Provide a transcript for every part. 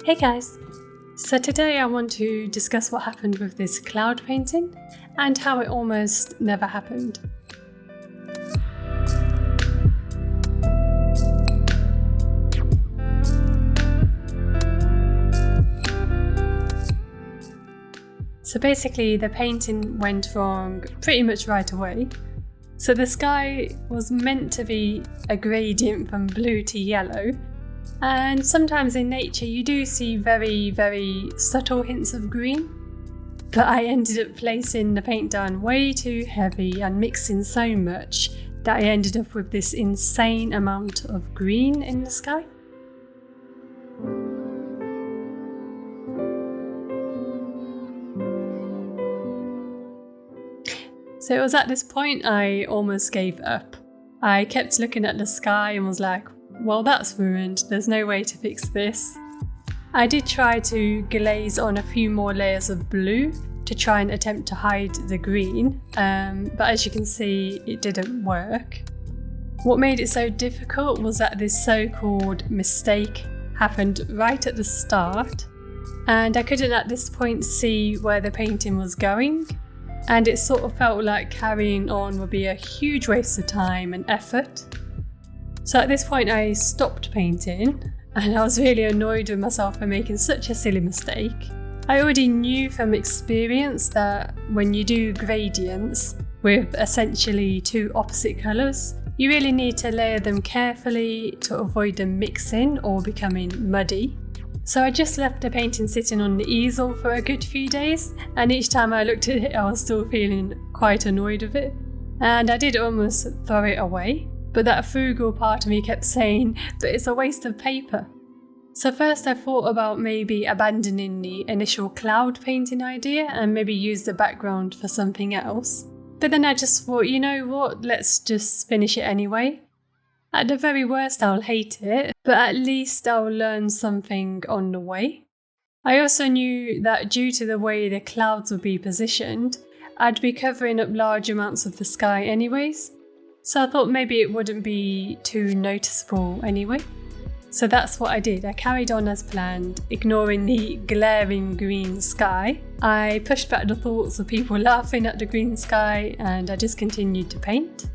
Hey guys! So today I want to discuss what happened with this cloud painting and how it almost never happened. So basically the painting went wrong pretty much right away. So the sky was meant to be a gradient from blue to yellow, and sometimes in nature you do see very, very subtle hints of green, but I ended up placing the paint down way too heavy and mixing so much that I ended up with this insane amount of green in the sky. So it was at this point I almost gave up. I kept looking at the sky and was like, well, that's ruined, there's no way to fix this. I did try to glaze on a few more layers of blue to try and attempt to hide the green, but as you can see, it didn't work. What made it so difficult was that this so-called mistake happened right at the start, and I couldn't at this point see where the painting was going. And it sort of felt like carrying on would be a huge waste of time and effort. So at this point I stopped painting, and I was really annoyed with myself for making such a silly mistake. I already knew from experience that when you do gradients with essentially two opposite colours, you really need to layer them carefully to avoid them mixing or becoming muddy. So I just left the painting sitting on the easel for a good few days, and each time I looked at it I was still feeling quite annoyed with it, and I did almost throw it away, but that frugal part of me kept saying that it's a waste of paper. So first I thought about maybe abandoning the initial cloud painting idea and maybe use the background for something else, but then I just thought, you know what, let's just finish it anyway. At the very worst I'll hate it, but at least I'll learn something on the way. I also knew that due to the way the clouds would be positioned, I'd be covering up large amounts of the sky anyways, so I thought maybe it wouldn't be too noticeable anyway. So that's what I did. I carried on as planned, ignoring the glaring green sky. I pushed back the thoughts of people laughing at the green sky, and I just continued to paint.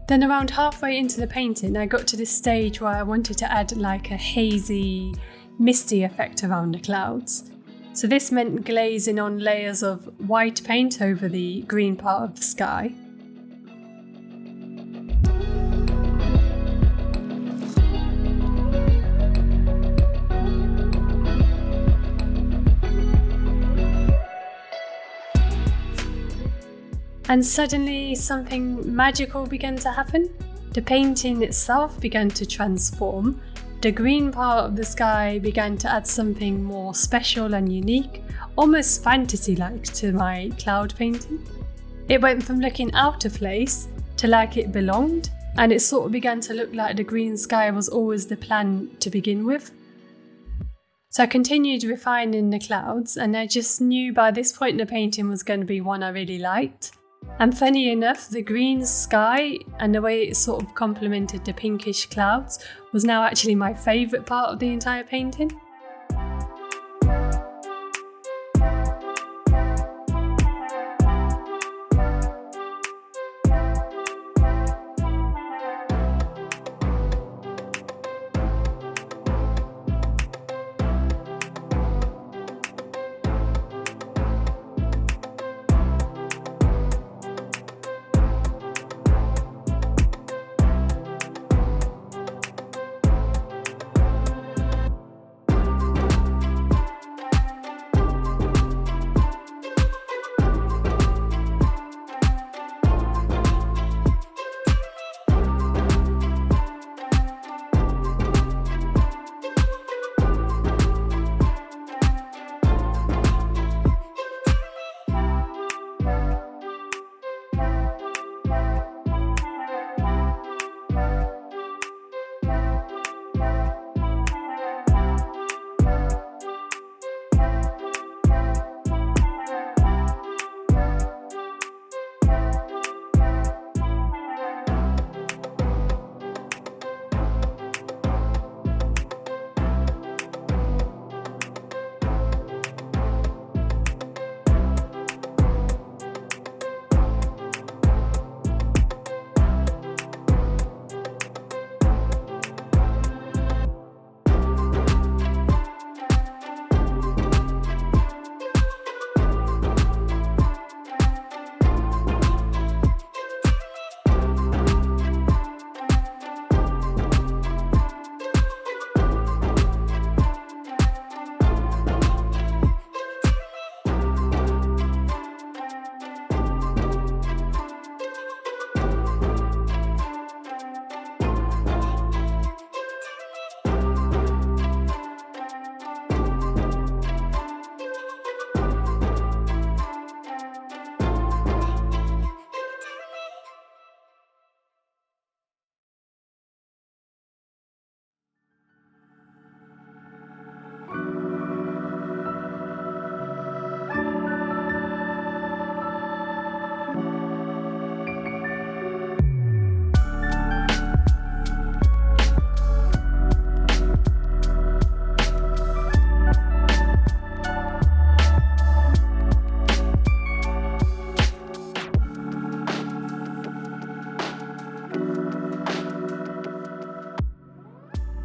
Then around halfway into the painting, I got to this stage where I wanted to add like a hazy, misty effect around the clouds. So this meant glazing on layers of white paint over the green part of the sky. And suddenly something magical began to happen. The painting itself began to transform. The green part of the sky began to add something more special and unique, almost fantasy-like to my cloud painting. It went from looking out of place to like it belonged, and it sort of began to look like the green sky was always the plan to begin with. So I continued refining the clouds, and I just knew by this point the painting was going to be one I really liked. And funny enough, the green sky and the way it sort of complemented the pinkish clouds was now actually my favourite part of the entire painting.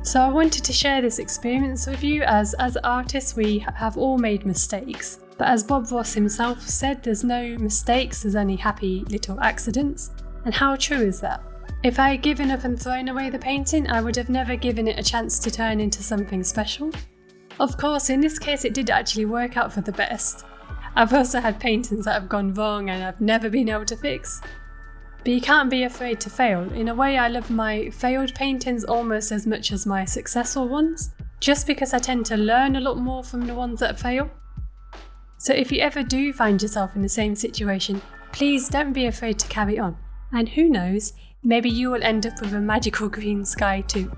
So I wanted to share this experience with you as artists we have all made mistakes. But as Bob Ross himself said, there's no mistakes, there's only happy little accidents. And how true is that? If I had given up and thrown away the painting, I would have never given it a chance to turn into something special. Of course, in this case it did actually work out for the best. I've also had paintings that have gone wrong and I've never been able to fix. But you can't be afraid to fail. In a way, I love my failed paintings almost as much as my successful ones, just because I tend to learn a lot more from the ones that fail. So if you ever do find yourself in the same situation, please don't be afraid to carry on. And who knows, maybe you will end up with a magical green sky too.